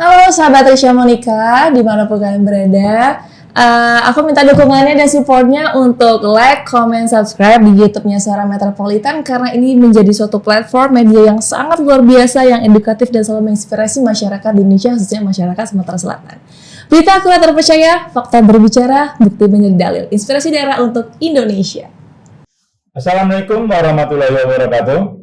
Halo sahabat Risha Monica, dimanapun kalian berada. Aku minta dukungannya dan supportnya untuk like, comment, subscribe di YouTube-nya Suara Metropolitan karena ini menjadi suatu platform media yang sangat luar biasa, yang edukatif dan selalu menginspirasi masyarakat di Indonesia, khususnya masyarakat Sumatera Selatan. Berita akurat terpercaya, fakta berbicara, bukti menjadi dalil. Inspirasi daerah untuk Indonesia. Assalamualaikum warahmatullahi wabarakatuh.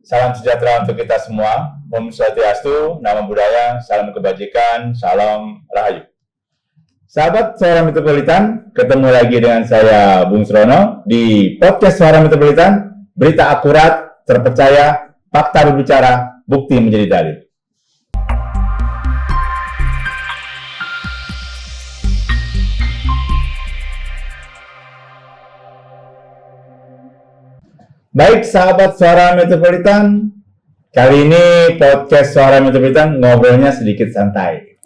Salam sejahtera untuk kita semua. Om Swastiastu, Namo Buddhaya, salam kebajikan, salam rahayu. Sahabat Suara Metropolitan, ketemu lagi dengan saya Bung Srono di podcast Suara Metropolitan. Berita akurat, terpercaya, fakta berbicara, bukti menjadi dalil. Baik sahabat Suara Metropolitan, kali ini podcast Suara Metropolitan ngobrolnya sedikit santai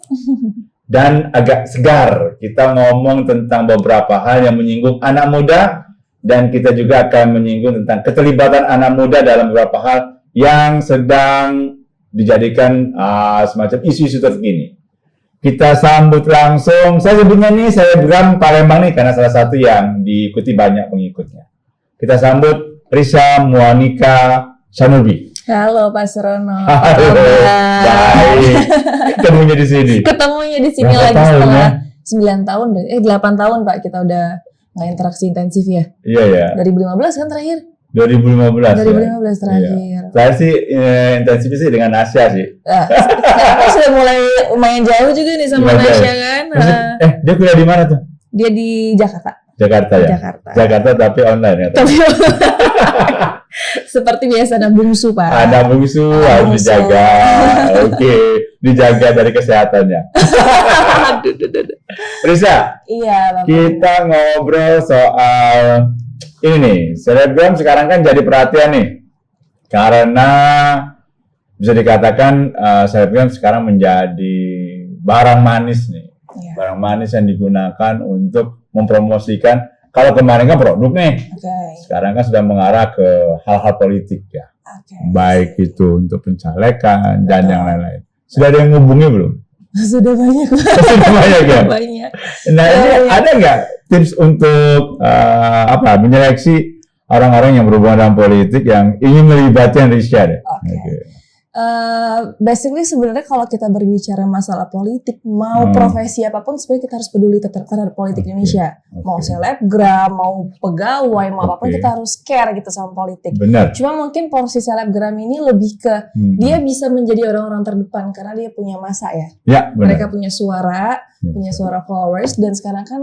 dan agak segar. Kita ngomong tentang beberapa hal yang menyinggung anak muda, dan kita juga akan menyinggung tentang keterlibatan anak muda dalam beberapa hal yang sedang dijadikan semacam isu-isu terkini. Kita sambut langsung, saya sebutnya nih, saya Bram Palembang nih karena salah satu yang diikuti banyak pengikutnya. Kita sambut Risha Monica Sanubi. Halo Pak Srono. Halo. Baik. Ketemunya di sini. Ketemunya di sini Berapa lagi tahun, setelah 9 tahun, 8 tahun Pak, kita udah nggak interaksi intensif ya. Iya ya. 2015 kan terakhir? 2015 2015 terakhir. Iya. Saya sih intensifnya sih dengan Asia sih. Sekarang sudah mulai lumayan jauh juga nih sama Nasya kan. Dia kuliah di mana tuh? Dia di Jakarta. Jakarta ya? Jakarta tapi online ya? Tapi seperti biasa ada bungsu Pak. Ada bungsu harus dijaga. Oke, dijaga dari kesehatannya. Risha, iya, Bapak. Kita ngobrol soal ini nih, selebgram sekarang kan jadi perhatian nih. Karena bisa dikatakan selebgram sekarang menjadi barang manis nih. Iya. Barang manis yang digunakan untuk mempromosikan. Kalau kemarin kan produk nih, sekarang kan sudah mengarah ke hal-hal politik ya. Baik itu untuk pencalekan dan yang lain-lain. Sudah ada yang ngubungi belum? Sudah banyak. Sudah banyak ya? Banyak. Nah ini ada nggak tips untuk menyeleksi orang-orang yang berhubungan dengan politik yang ingin melibatkan Risha deh? Basically sebenarnya kalau kita berbicara masalah politik, mau profesi apapun sebenarnya kita harus peduli terhadap politik Indonesia. Mau selebgram, mau pegawai, mau apapun kita harus care gitu sama politik. Benar. Cuma mungkin porsi selebgram ini lebih ke dia bisa menjadi orang-orang terdepan karena dia punya masa ya. Ya, benar. Mereka punya suara, punya suara followers, dan sekarang kan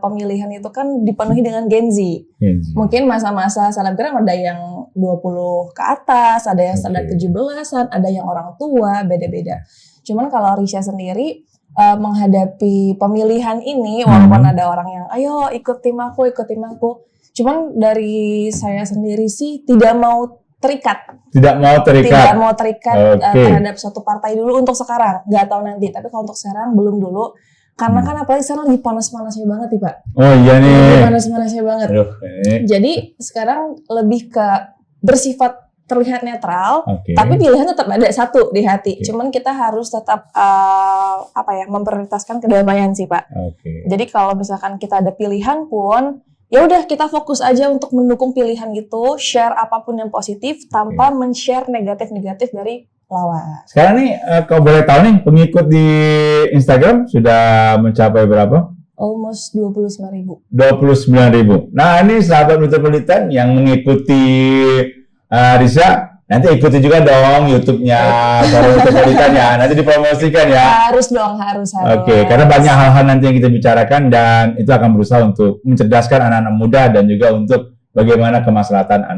pemilihan itu kan dipenuhi dengan Gen Z. Mungkin masa-masa selebgram ada yang 20 ke atas, ada yang standar 17-an, ada yang orang tua, beda-beda. Cuman kalau Risha sendiri menghadapi pemilihan ini, walaupun ada orang yang ayo ikut tim aku, cuman dari saya sendiri sih tidak mau terikat terhadap suatu partai dulu untuk sekarang, nggak tahu nanti. Tapi kalau untuk sekarang belum dulu, karena kan apalagi sekarang lagi panas-panasnya banget nih Pak. Oh iya nih. Lagi panas-panasnya banget. Jadi sekarang lebih ke bersifat terlihat netral, tapi pilihan tetap ada satu di hati. Cuman kita harus tetap memprioritaskan kedamaian sih Pak. Jadi kalau misalkan kita ada pilihan pun, ya udah kita fokus aja untuk mendukung pilihan gitu, share apapun yang positif tanpa men-share negatif-negatif dari lawan. Sekarang nih kalau boleh tahu nih, pengikut di Instagram sudah mencapai berapa? Almost 29.000. 29.000. Nah ini sahabat Metropolitan yang mengikuti Risha, nanti ikuti juga dong YouTube-nya Suara Metropolitan ya. Nanti dipromosikan ya. Harus dong, harus. Karena banyak hal-hal nanti yang kita bicarakan, dan itu akan berusaha untuk mencerdaskan anak-anak muda dan juga untuk bagaimana kemaslahatan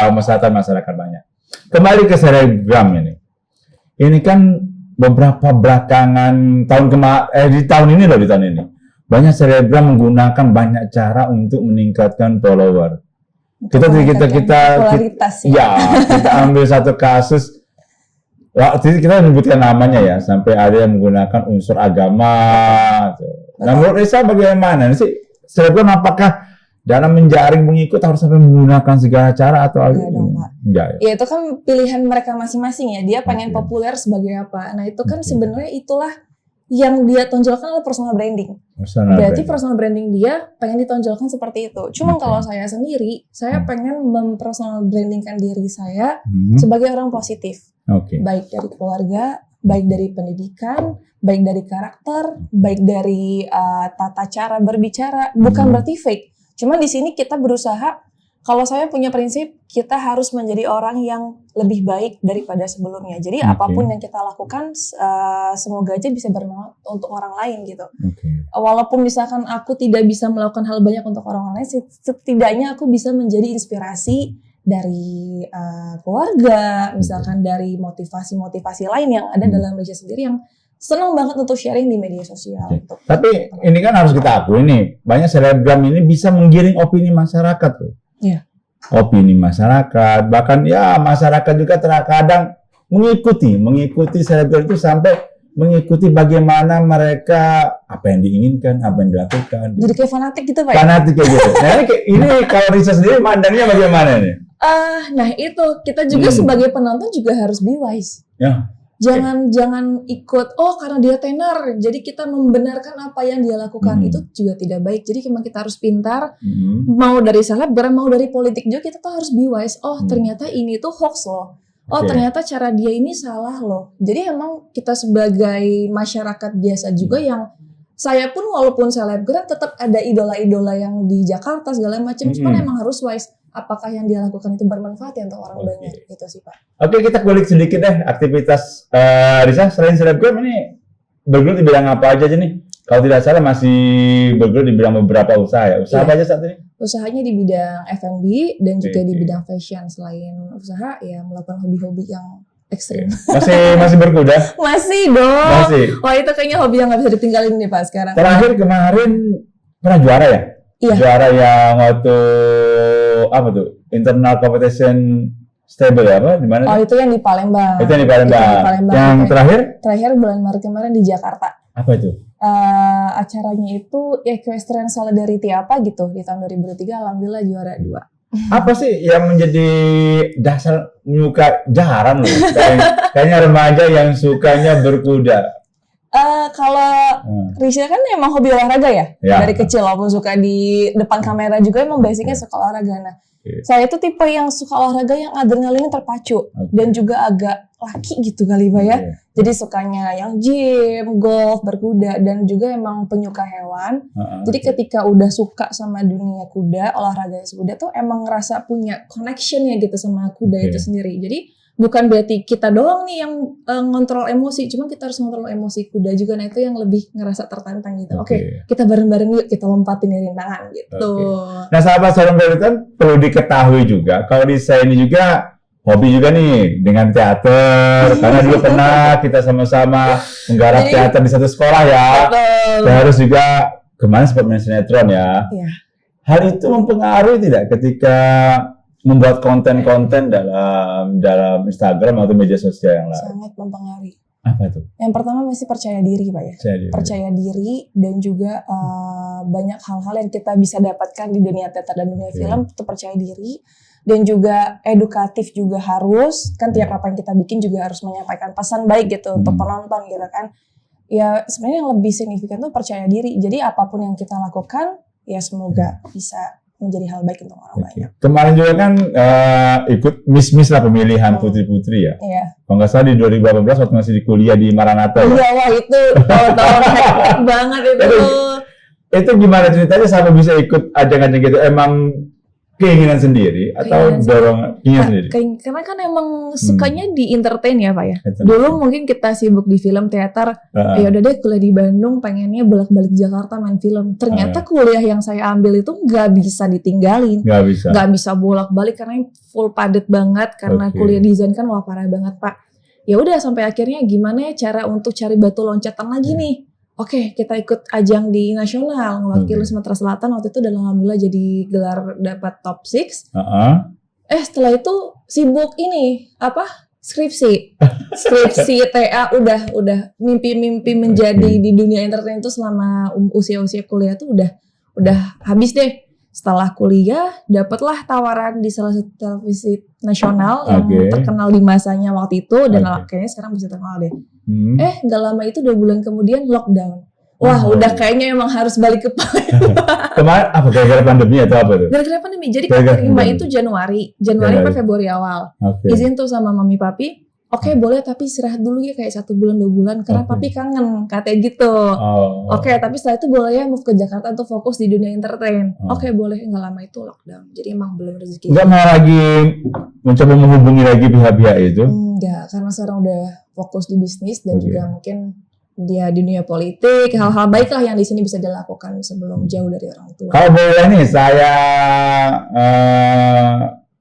kemaslahatan masyarakat banyak. Kembali ke selebgram ini. Ini kan beberapa belakangan di tahun ini banyak selebgram menggunakan banyak cara untuk meningkatkan follower. Kita ambil satu kasus, waktu itu kita menyebutkan namanya ya, sampai ada yang menggunakan unsur agama. Nah menurut Risha bagaimana sih selebgram, apakah dalam menjaring pengikut harus sampai menggunakan segala cara atau Enggak dong, Pak. Enggak ya? Ya itu kan pilihan mereka masing-masing ya. Dia pengen populer sebagai apa. Nah itu kan sebenarnya itulah yang dia tonjolkan adalah personal branding. Berarti personal branding dia pengen ditonjolkan seperti itu. Cuma kalau saya sendiri, saya pengen mempersonal brandingkan diri saya sebagai orang positif. Baik dari keluarga, baik dari pendidikan, baik dari karakter, baik dari tata cara berbicara. Bukan berarti fake. Cuma di sini kita berusaha, kalau saya punya prinsip, kita harus menjadi orang yang lebih baik daripada sebelumnya. Jadi apapun yang kita lakukan, semoga aja bisa bermanfaat untuk orang lain gitu. Walaupun misalkan aku tidak bisa melakukan hal banyak untuk orang lain, setidaknya aku bisa menjadi inspirasi dari keluarga, misalkan dari motivasi-motivasi lain yang ada dalam Indonesia sendiri yang senang banget untuk sharing di media sosial. Tapi ini kan harus kita akui nih, banyak selebgram ini bisa menggiring opini masyarakat tuh. Opini masyarakat, bahkan ya masyarakat juga terkadang mengikuti selebgram itu sampai mengikuti bagaimana mereka, apa yang diinginkan, apa yang dilakukan. Jadi kayak fanatik gitu Pak? Fanatik kayak gitu. Nah ini kalau Risa sendiri mandangnya bagaimana nih? Nah itu, kita juga sebagai penonton juga harus be wise. Jangan ikut, karena dia tenar, jadi kita membenarkan apa yang dia lakukan. Itu juga tidak baik. Jadi memang kita harus pintar, mau dari selebgram, mau dari politik juga, kita tuh harus be wise. Ternyata ini tuh hoax loh. Ternyata cara dia ini salah loh. Jadi emang kita sebagai masyarakat biasa juga yang, saya pun walaupun selebgram tetap ada idola-idola yang di Jakarta segala macam, cuman emang harus wise. Apakah yang dia lakukan itu bermanfaat ya untuk orang banyak, gitu sih Pak. Oke, kita kulik sedikit deh aktivitas Risa selain selebgram ini bergelut di bidang apa aja nih? Kalau tidak salah masih bergelut di bidang beberapa usaha ya. Usaha apa aja saat ini? Usahanya di bidang F&B dan juga di bidang fashion. Selain usaha ya melakukan hobi-hobi yang ekstrim. Masih berkuda? Masih dong. Masih. Wah itu kayaknya hobi yang nggak bisa ditinggalin nih Pak sekarang. Terakhir kemarin pernah juara ya? Iya. Juara yang waktu apa tuh? Internal competition stable ya apa? Di mana? Itu yang di Palembang. Itu yang di Palembang. Yang terakhir? Terakhir bulan Maret kemarin di Jakarta. Apa itu? Acaranya itu Equestrian Solidarity apa gitu di tahun 2023. Alhamdulillah juara 2. Apa sih yang menjadi dasar menyuka jarang loh? Kayaknya remaja yang sukanya berkuda. Kalau Risha kan emang hobi olahraga ya? Dari kecil walaupun suka di depan kamera juga emang basicnya suka olahraga. Nah, saya itu tipe yang suka olahraga yang adrenalinnya terpacu dan juga agak laki gitu kali Pak ya. Jadi sukanya yang gym, golf, berkuda dan juga emang penyuka hewan. Jadi ketika udah suka sama dunia kuda, olahraga kuda tuh emang ngerasa punya connection ya gitu sama kuda itu sendiri. Jadi bukan berarti kita doang nih yang ngontrol emosi, cuma kita harus ngontrol emosi kuda juga. Nah itu yang lebih ngerasa tertantang gitu. Oke, kita bareng-bareng yuk, kita lompatin rintangan gitu. Nah sahabat Sorum Pelitan perlu diketahui juga, kalau Risa ini juga hobi juga nih dengan teater. Karena dulu pernah kita sama-sama menggarap teater di satu sekolah ya. Terus juga kemarin sempat main sinetron ya. Hal itu mempengaruhi tidak ketika membuat konten-konten dalam Instagram atau media sosial yang lain? Sangat mempengaruhi. Apa itu? Yang pertama mesti percaya diri Pak ya. Percaya diri dan juga banyak hal-hal yang kita bisa dapatkan di dunia teater dan dunia film itu percaya diri. Dan juga edukatif juga harus, kan tiap apa yang kita bikin juga harus menyampaikan pesan baik gitu untuk penonton gitu kan. Ya sebenarnya yang lebih signifikan tuh percaya diri. Jadi apapun yang kita lakukan ya semoga bisa menjadi hal baik untuk orang banyak. Kemarin juga kan ikut Miss lah pemilihan putri-putri ya. Kalau nggak salah di 2018 waktu masih di kuliah di Maranatha. Iya, wah itu tahun-tahun hektik banget itu. Itu gimana ceritanya sampai bisa ikut ajang-ajang gitu? Emang keinginan sendiri atau dorong keinginan sendiri? Karena kan emang sukanya di entertain ya Pak ya. Dulu mungkin kita sibuk di film teater, ya udah deh kuliah di Bandung, pengennya bolak-balik Jakarta main film. Ternyata kuliah yang saya ambil itu nggak bisa ditinggalin, nggak bisa bolak-balik karena full padat banget. Karena kuliah desain kan wah parah banget Pak. Ya udah sampai akhirnya gimana ya cara untuk cari batu loncatan lagi nih. Oke, kita ikut ajang di nasional, mewakili Sumatera Selatan waktu itu dan alhamdulillah jadi gelar dapat top 6. Setelah itu sibuk ini skripsi TA udah mimpi menjadi di dunia entertain itu selama usia kuliah tuh udah habis deh. Setelah kuliah, dapatlah tawaran di salah satu televisi nasional yang terkenal di masanya waktu itu dan kayaknya sekarang masih terkenal deh. Gak lama itu 2 bulan kemudian lockdown. Wah, udah kayaknya emang harus balik ke Palembang. Kemarin apa gara-gara pandemi atau apa tuh? Gara-gara pandemi. Jadi kan terima itu Januari apa Februari awal. Izin tuh sama mami papi. Oke, boleh tapi istirahat dulu ya kayak 1 bulan 2 bulan karena papi kangen katanya gitu. Oke, tapi setelah itu boleh ya move ke Jakarta untuk fokus di dunia entertain. Oke, boleh. Nggak lama itu lockdown. Jadi emang belum rezeki. Nggak mau lagi mencoba menghubungi lagi pihak-pihak itu? Enggak, karena sekarang udah fokus di bisnis dan juga mungkin dia di dunia politik, hal-hal baik lah yang di sini bisa dilakukan sebelum jauh dari orang tua. Kalau boleh nih, saya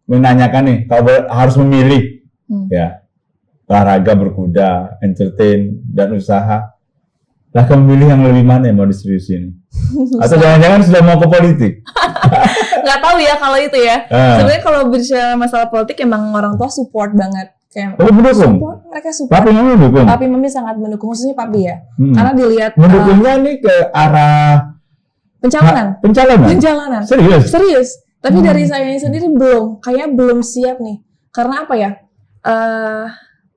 menanyakan nih, kalau harus memilih, ya olahraga, berkuda, entertain, dan usaha, lah kamu memilih yang lebih mana yang mau diseriusin? Atau jangan-jangan sudah mau ke politik? Nggak tahu ya kalau itu ya. Sebenarnya kalau bicara masalah politik emang orang tua support banget. Mendukung? Mereka support. Papi mami mendukung? Papi mami sangat mendukung, khususnya papi ya. Karena dilihat mendukungnya nih ke arah pencalonan. Serius. Tapi dari saya sendiri kayaknya belum siap nih. Karena apa ya?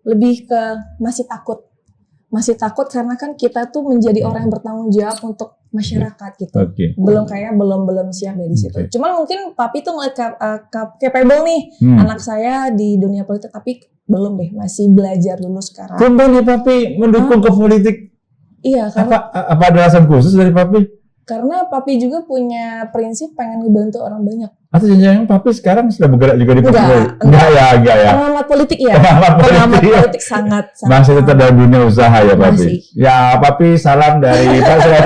Lebih ke masih takut karena kan kita tuh menjadi orang yang bertanggung jawab untuk masyarakat gitu. Belum siap dari situ. Cuman mungkin papi tuh ngeliat capable nih anak saya di dunia politik, tapi belum deh, masih belajar dulu sekarang. Tumben nih papi mendukung ke politik. Iya, karena apa ada alasan khusus dari papi? Karena papi juga punya prinsip pengen ngebantu orang banyak. Atau jangan-jangan papi sekarang sudah bergerak juga di politik? Enggak ya. Pengamat politik ya. Pengamat politik sangat. Masih tetap dalam dunia usaha ya papi. Masih. Ya papi salam dari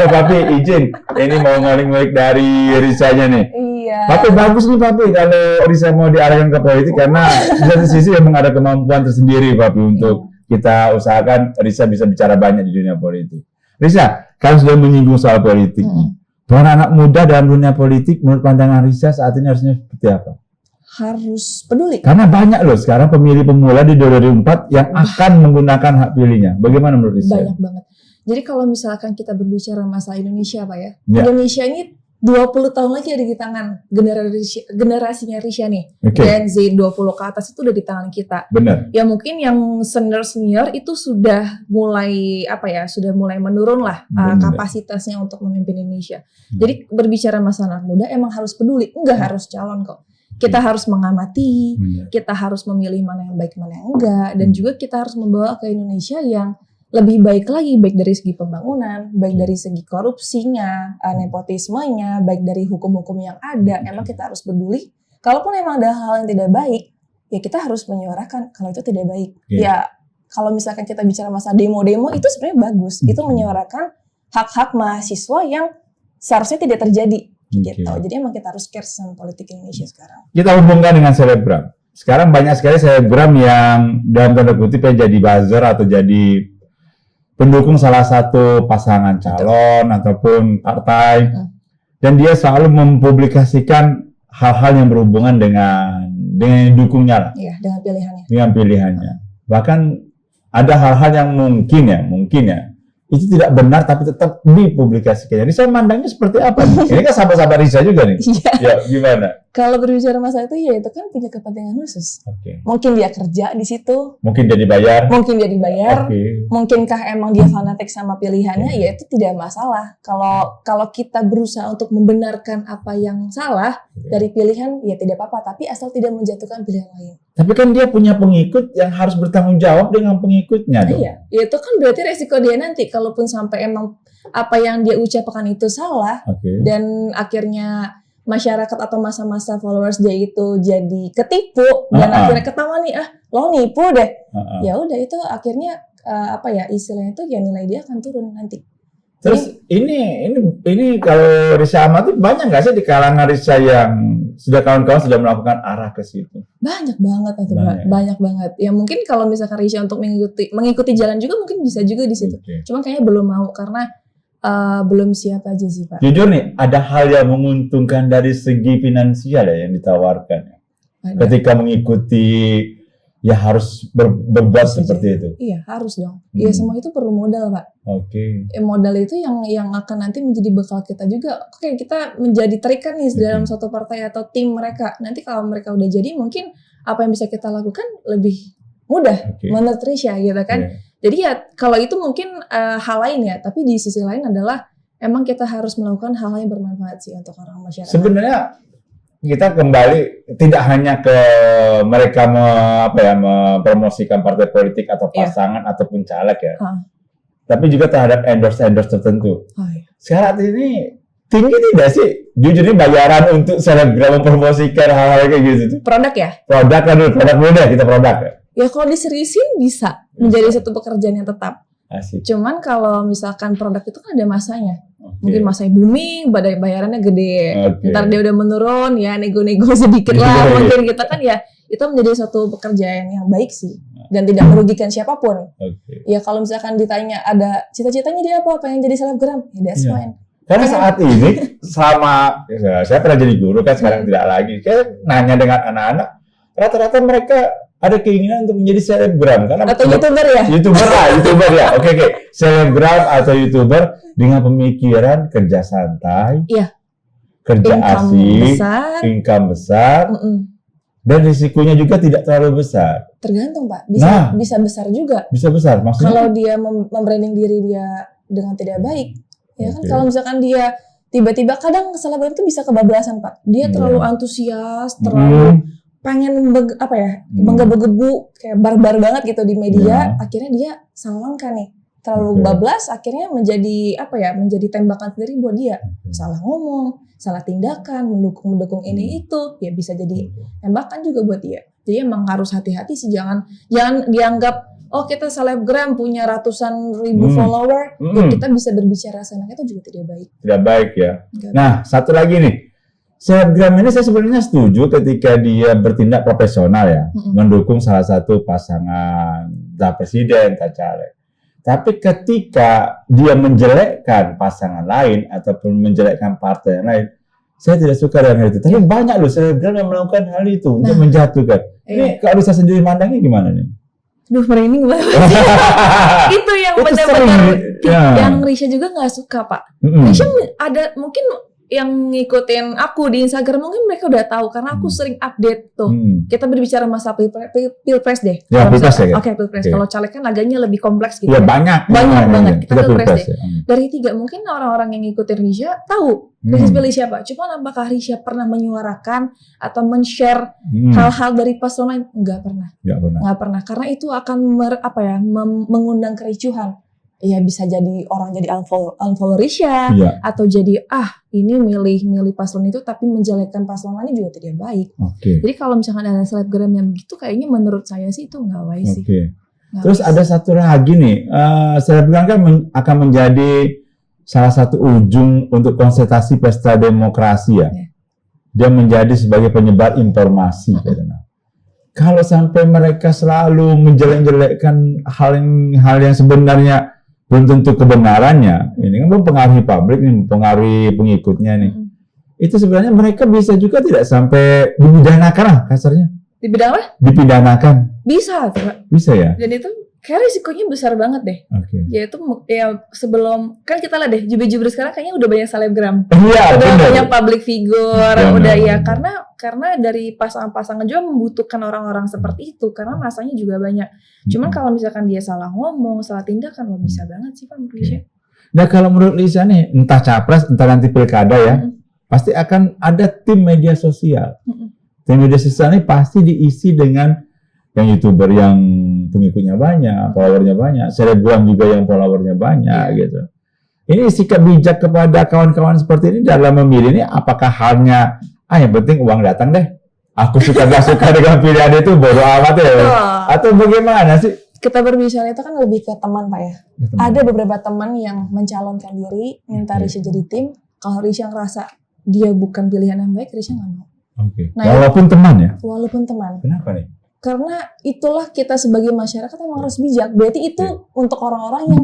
papi izin. Ini mau ngulik dari Risanya nih. Iya. Papi bagus nih papi kalau Risa mau diarahkan ke politik karena di satu sisi memang ada kemampuan tersendiri papi untuk kita usahakan Risa bisa bicara banyak di dunia politik. Risa, kalau sudah menyinggung soal politik, peran anak muda dalam dunia politik menurut pandangan Risa saat ini harusnya seperti apa? Harus peduli. Karena banyak loh sekarang pemilih pemula di 2024 yang akan menggunakan hak pilihnya. Bagaimana menurut Risa? Banyak banget. Jadi kalau misalkan kita berbicara masalah Indonesia Pak ya. Indonesia ini 20 tahun lagi ada di tangan generasinya Risha nih. Gen Z 20 ke atas itu udah di tangan kita. Benar. Ya mungkin yang senior itu sudah mulai sudah mulai menurun lah kapasitasnya untuk memimpin Indonesia. Jadi berbicara masalah anak muda emang harus peduli, enggak harus calon kok. Kita harus mengamati, kita harus memilih mana yang baik mana yang enggak, dan juga kita harus membawa ke Indonesia yang lebih baik lagi, baik dari segi pembangunan, baik dari segi korupsinya, nepotismenya, baik dari hukum-hukum yang ada. Emang kita harus peduli. Kalaupun emang ada hal yang tidak baik, ya kita harus menyuarakan kalau itu tidak baik. Ya kalau misalkan kita bicara masa demo-demo itu sebenarnya bagus. Itu menyuarakan hak-hak mahasiswa yang seharusnya tidak terjadi. Gitu. Jadi emang kita harus care sama politik Indonesia sekarang. Kita hubungkan dengan selebgram. Sekarang banyak sekali selebgram yang dalam tanda kutip jadi buzzer atau jadi pendukung salah satu pasangan calon ataupun partai, dan dia selalu mempublikasikan hal-hal yang berhubungan dengan dukungnya lah. Iya, dengan pilihannya. Dengan pilihannya. Bahkan ada hal-hal yang mungkin ya itu tidak benar tapi tetap dipublikasikan. Jadi saya mandangnya seperti apa nih? Ini kan sahabat-sahabat Risa juga nih. Ya, gimana? Kalau berbicara masalah itu ya itu kan punya kepentingan khusus. Mungkin dia kerja di situ. Mungkin dia dibayar. Mungkinkah emang dia fanatik sama pilihannya? Ya itu tidak masalah. Kalau kita berusaha untuk membenarkan apa yang salah dari pilihan, ya tidak apa-apa. Tapi asal tidak menjatuhkan pilihan lain. Tapi kan dia punya pengikut yang harus bertanggung jawab dengan pengikutnya dong. Iya, itu kan berarti resiko dia nanti. Kalaupun sampai emang apa yang dia ucapkan itu salah, dan akhirnya masyarakat atau masa-masa followers dia itu jadi ketipu dan akhirnya ketahuan nih lo nipu deh. Ya udah itu akhirnya istilahnya itu ya nilai dia akan turun nanti. Terus ini kalau Risa amati banyak nggak sih di kalangan Risa yang sudah kawan-kawan sudah melakukan arah ke situ? Banyak banget banyak banget. Ya mungkin kalau misalkan Risa untuk mengikuti jalan juga mungkin bisa juga di situ. Cuman kayaknya belum mau karena belum siap aja sih Pak. Jujur nih, ada hal yang menguntungkan dari segi finansial ya yang ditawarkan. Ketika mengikuti ya harus berbuat seperti itu. Iya, harus dong. Iya, semua itu perlu modal, Pak. Oke. Modal itu yang akan nanti menjadi bekal kita juga. Oke, kita menjadi terikat nih dalam suatu partai atau tim mereka. Nanti kalau mereka udah jadi, mungkin apa yang bisa kita lakukan lebih mudah menurut Risha gitu kan. Jadi ya kalau itu mungkin hal lain ya, tapi di sisi lain adalah emang kita harus melakukan hal-hal yang bermanfaat sih untuk orang masyarakat. Sebenarnya kita kembali tidak hanya ke mereka mempromosikan partai politik atau pasangan ataupun caleg ya, tapi juga terhadap endorse tertentu. Sekarang ini tinggi tidak sih? Jujur ini bayaran untuk selebgram mempromosikan hal-hal kayak gitu. Produk ya? Produk muda kita produk ya. Ya kalau diseriusin bisa menjadi satu pekerjaan yang tetap. Asik. Cuman kalau misalkan produk itu kan ada masanya. Mungkin masanya booming, bayarannya gede. Ntar dia udah menurun, ya nego-nego sedikit lah. Mungkin kita kan ya itu menjadi suatu pekerjaan yang baik sih. Dan tidak merugikan siapapun. Ya kalau misalkan ditanya ada cita-citanya dia apa, pengen jadi selebgram, ya that's fine. Karena saat ini selama saya pernah jadi guru kan sekarang tidak lagi. Saya nanya dengan anak-anak, rata-rata mereka ada keinginan untuk menjadi selebgram karena atau YouTuber ya? YouTuber ya. Oke. Selebgram atau YouTuber dengan pemikiran kerja santai, kerja asik, income besar, dan risikonya juga tidak terlalu besar. Tergantung Pak, bisa besar juga. Bisa besar, maksudnya? Kalau dia membranding diri dia dengan tidak baik, ya kan kalau misalkan dia tiba-tiba kadang selebgram itu bisa kebablasan Pak. Dia terlalu antusias, terlalu pengen menggebu-gebu kayak barbar banget gitu di media, akhirnya dia salah langkah nih. Terlalu bablas akhirnya menjadi menjadi tembakan sendiri buat dia. Salah ngomong, salah tindakan, mendukung ini itu, ya bisa jadi tembakan juga buat dia. Jadi emang harus hati-hati sih, jangan dianggap kita selebgram punya ratusan ribu follower, ya kita bisa berbicara senang, itu juga tidak baik. Tidak baik ya. Nah, satu lagi nih. Selebgram ini saya sebenarnya setuju ketika dia bertindak profesional ya, mendukung salah satu pasangan, entah presiden, entah caleg. Tapi ketika dia menjelekkan pasangan lain ataupun menjelekkan partai yang lain, saya tidak suka dengan itu. Tapi banyak loh selebgram yang melakukan hal itu untuk menjatuhkan. Ini kalau saya sendiri mandangnya gimana nih? Duh, merinding banget. Itu yang benar-benar yang Risha juga nggak suka Pak. Risha ada mungkin yang ngikutin aku di Instagram mungkin mereka udah tahu karena aku sering update tuh. Kita berbicara masa pilpres deh. Ya, pilpres ya. Oke, pilpres. Kalau caleg kan agaknya lebih kompleks gitu. Ya, banyak banget. Kita pilpres deh. Dari 3 mungkin orang-orang yang ngikutin Risha tahu Risha pilih siapa. Cuma apakah Risha pernah menyuarakan atau men-share hal-hal dari paslon lain? Enggak pernah. Karena itu akan mengundang kericuhan. Ya bisa jadi orang jadi unfollow Risha atau jadi ini milih paslon itu tapi menjelekkan paslon lainnya juga tidak baik. Jadi kalau misalkan ada selebgram yang begitu kayaknya menurut saya sih itu nggak baik sih. Terus ada satu lagi nih, selebgram kan akan menjadi salah satu ujung untuk konsentrasi pesta demokrasi ya. Dia menjadi sebagai penyebar informasi. Kalau sampai mereka selalu menjelek-jelekkan hal yang sebenarnya belum tentu kebenarannya, ini kan mempengaruhi publik nih, mempengaruhi pengikutnya nih. Itu sebenarnya mereka bisa juga tidak sampai dipidanakan lah kasarnya. Dipidanakan. Bisa, Pak. Bisa ya? Dan itu kayak risikonya besar banget deh. Ya itu sebelum kan kita lihat deh jubir-jubir sekarang kayaknya udah banyak selebgram. Udah banyak public figure, karena dari pasangan-pasangan juga membutuhkan orang-orang seperti itu karena masanya juga banyak. Cuman kalau misalkan dia salah ngomong, salah tindakan, bisa banget sih Pak menurut Risha. Nah kalau menurut Risha nih, entah capres, entah nanti pilkada ya, pasti akan ada tim media sosial. Tim media sosial ini pasti diisi dengan yang YouTuber yang pengikutnya banyak, followernya banyak, selebgram juga yang followernya banyak gitu. Ini sikap bijak kepada kawan-kawan seperti ini dalam memilih ini apakah hanya yang penting uang datang deh. Aku gak suka dengan pilihan itu bodo amat ya. Atau bagaimana sih? Kita berbicara itu kan lebih ke teman Pak ya. Ada beberapa teman yang mencalonkan diri, minta Risha jadi tim. Kalau Risha ngerasa dia bukan pilihan yang baik, Risha nggak mau. Nah, walaupun teman ya? Walaupun teman. Kenapa nih? Karena itulah kita sebagai masyarakat emang harus bijak. Berarti itu untuk orang-orang yang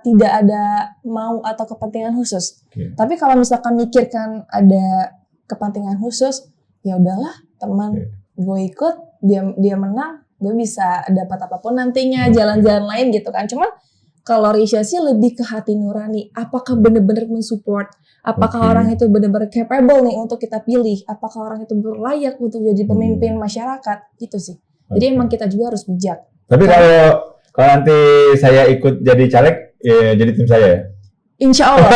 tidak ada mau atau kepentingan khusus. Tapi kalau misalkan mikirkan ada kepentingan khusus, ya udahlah teman, gue ikut, dia menang, gue bisa dapat apapun nantinya, jalan-jalan lain gitu kan. Cuma kalau Risha sih lebih ke hati nurani, apakah benar-benar mensupport, apakah orang itu benar-benar capable nih untuk kita pilih, apakah orang itu berlayak untuk jadi pemimpin masyarakat, gitu sih. Jadi emang kita juga harus bijak. Tapi kalau nanti saya ikut jadi caleg, ya jadi tim saya ya? Insya Allah.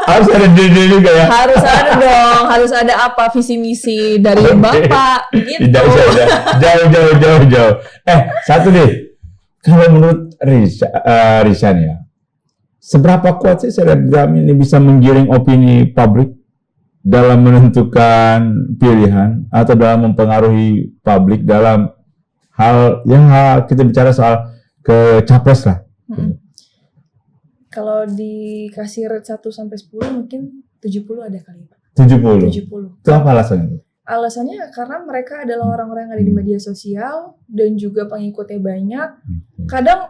Harus ada diri juga ya? Harus ada dong, harus ada apa visi misi dari Bapak gitu. Jauh. Satu deh. Kalau menurut Risha nih ya, seberapa kuat sih selebgram ini bisa menggiring opini publik dalam menentukan pilihan atau dalam mempengaruhi publik dalam hal yang kita bicara soal ke capres lah. Kalau dikasih rate 1 sampai 10 mungkin 70 ada kali Pak. 70. Itu apa alasannya? Alasannya karena mereka adalah orang-orang yang ada di media sosial dan juga pengikutnya banyak. Kadang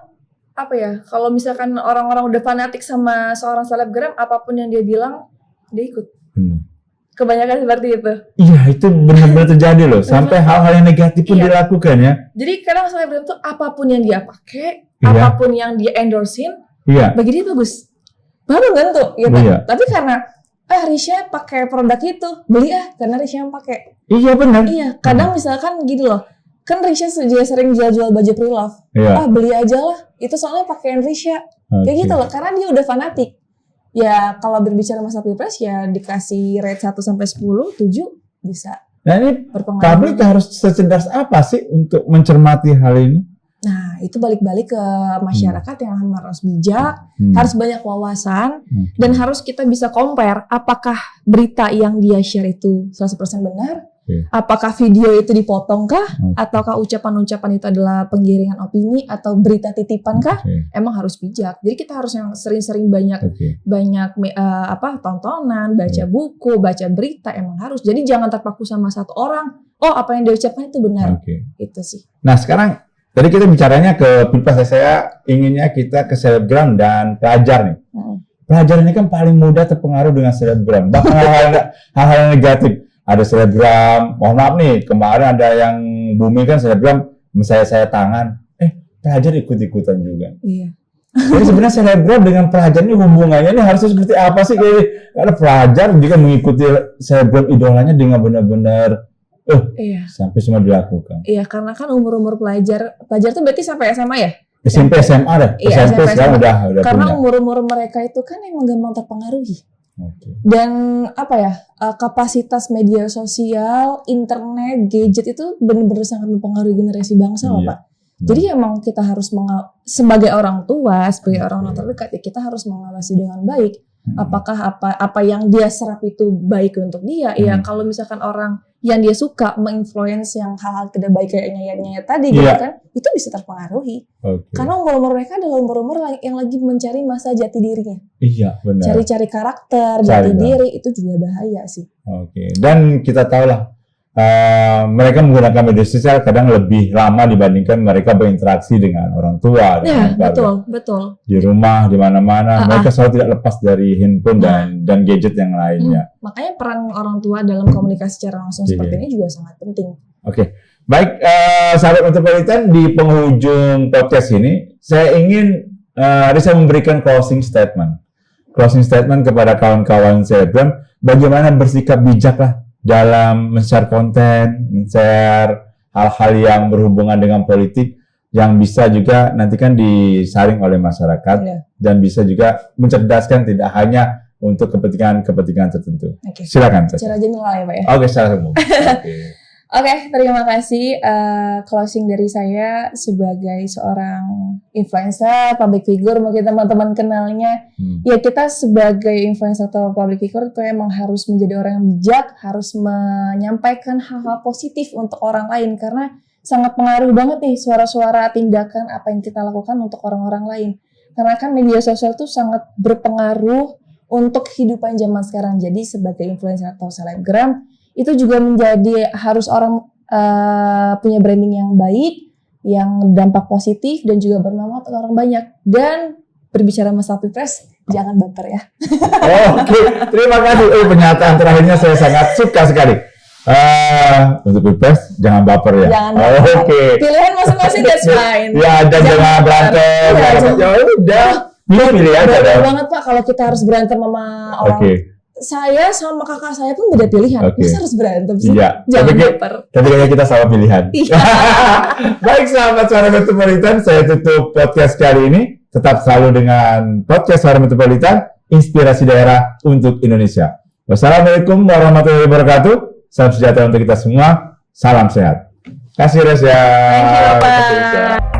apa ya, kalau misalkan orang-orang udah fanatik sama seorang selebgram, apapun yang dia bilang, dia ikut. Kebanyakan seperti itu. Iya, itu benar-benar terjadi loh. Sampai hal-hal yang negatif pun dilakukan ya. Jadi kadang selebgram itu apapun yang dia pakai, apapun yang dia endorsein, bagi dia bagus. Baru kan tuh, ya kan? Tapi karena Risha pakai produk itu, beli karena Risha yang pakai. Iya benar. Iya, kadang misalkan gitu loh. Kan Risha juga sering jual baju pre-love. Beli aja lah. Itu soalnya pakaian Risha. Kayak gitu loh, karena dia udah fanatik. Ya kalau berbicara masa pilpres ya dikasih rate 1 sampai 10, 7 bisa. Nah ini publik harus secerdas apa sih untuk mencermati hal ini? Nah, itu balik-balik ke masyarakat yang harus bijak, harus banyak wawasan, dan harus kita bisa compare apakah berita yang dia share itu 100% benar, apakah video itu dipotongkah, ataukah ucapan-ucapan itu adalah penggiringan opini atau berita titipankah, emang harus bijak. Jadi kita harus yang sering-sering banyak tontonan, baca buku, baca berita, emang harus. Jadi jangan terpaku sama satu orang, apa yang dia ucapkan itu benar, itu sih. Nah sekarang, tadi kita bicaranya ke pilpres, saya inginnya kita ke selebgram dan pelajar nih. Pelajar ini kan paling mudah terpengaruh dengan selebgram. Bahkan hal-hal negatif. Ada selebgram, mohon maaf nih, kemarin ada yang booming kan selebgram, saya tangan. Pelajar ikut-ikutan juga. Iya. Jadi sebenarnya selebgram dengan pelajar ini hubungannya ini harusnya seperti apa sih? Karena pelajar juga mengikuti selebgram idolanya dengan benar-benar sampai semua dilakukan. Iya, karena kan umur-umur pelajar tuh berarti sampai SMA ya? SMP, SMA deh. Iya, SMP sekarang udah karena punya. umur-umur mereka itu kan emang gampang terpengaruhi. Dan kapasitas media sosial, internet, gadget itu benar-benar sangat mempengaruhi generasi bangsa loh Pak. Jadi emang kita harus sebagai orang tua, sebagai orang terdekat ya kita harus mengawasi dengan baik. Apakah apa yang dia serap itu baik untuk dia? Ya kalau misalkan orang yang dia suka menginfluence yang hal-hal tidak baik kayak nyayat-nyayat tadi gitu kan, itu bisa terpengaruhi. Karena umur-umur mereka adalah umur-umur yang lagi mencari masa jati dirinya. Iya, benar. Cari-cari karakter, jati diri, itu juga bahaya sih. Dan kita tahu lah, mereka menggunakan media sosial kadang lebih lama dibandingkan mereka berinteraksi dengan orang tua. Ya, betul. Di rumah, di mana-mana, mereka selalu tidak lepas dari handphone dan gadget yang lainnya. Makanya peran orang tua dalam komunikasi secara langsung seperti ini juga sangat penting. Baik, sahabat Metropolitan, di penghujung podcast ini, saya ingin Risha memberikan closing statement kepada kawan-kawan selebgram, bagaimana bersikap bijak lah dalam men-share konten, men-share hal-hal yang berhubungan dengan politik yang bisa juga nanti kan disaring oleh masyarakat dan bisa juga mencerdaskan tidak hanya untuk kepentingan tertentu. Silakan. Secara general ya Pak ya? Secara umum. Terima kasih. Closing dari saya sebagai seorang influencer, public figure, mungkin teman-teman kenalnya. Ya kita sebagai influencer atau public figure itu emang harus menjadi orang yang bijak, harus menyampaikan hal-hal positif untuk orang lain karena sangat pengaruh banget nih suara-suara tindakan apa yang kita lakukan untuk orang-orang lain. Karena kan media sosial tuh sangat berpengaruh untuk kehidupan zaman sekarang. Jadi sebagai influencer atau selebgram itu juga menjadi harus orang punya branding yang baik, yang dampak positif dan juga bermanfaat untuk orang banyak. Dan berbicara masalah pilpres, jangan baper ya. Terima kasih. Pernyataan terakhirnya saya sangat suka sekali. Untuk pilpres jangan baper ya. Jangan baper. Oke. Pilihan masing-masing that's fine. Ya, dan jangan berantem. Ya udah. Pilih aja Bener dong. banget Pak kalau kita harus berantem sama orang. Saya sama kakak saya pun beda pilihan. Masa harus berantem sih? Iya. Jangan baper. Tapi kayaknya kita sama pilihan. Iya. Baik sahabat Suara Metropolitan, saya tutup podcast kali ini. Tetap selalu dengan podcast Suara Metropolitan, inspirasi daerah untuk Indonesia. Wassalamualaikum warahmatullahi wabarakatuh. Salam sejahtera untuk kita semua. Salam sehat. Kasih Resya. Thank you, Pak.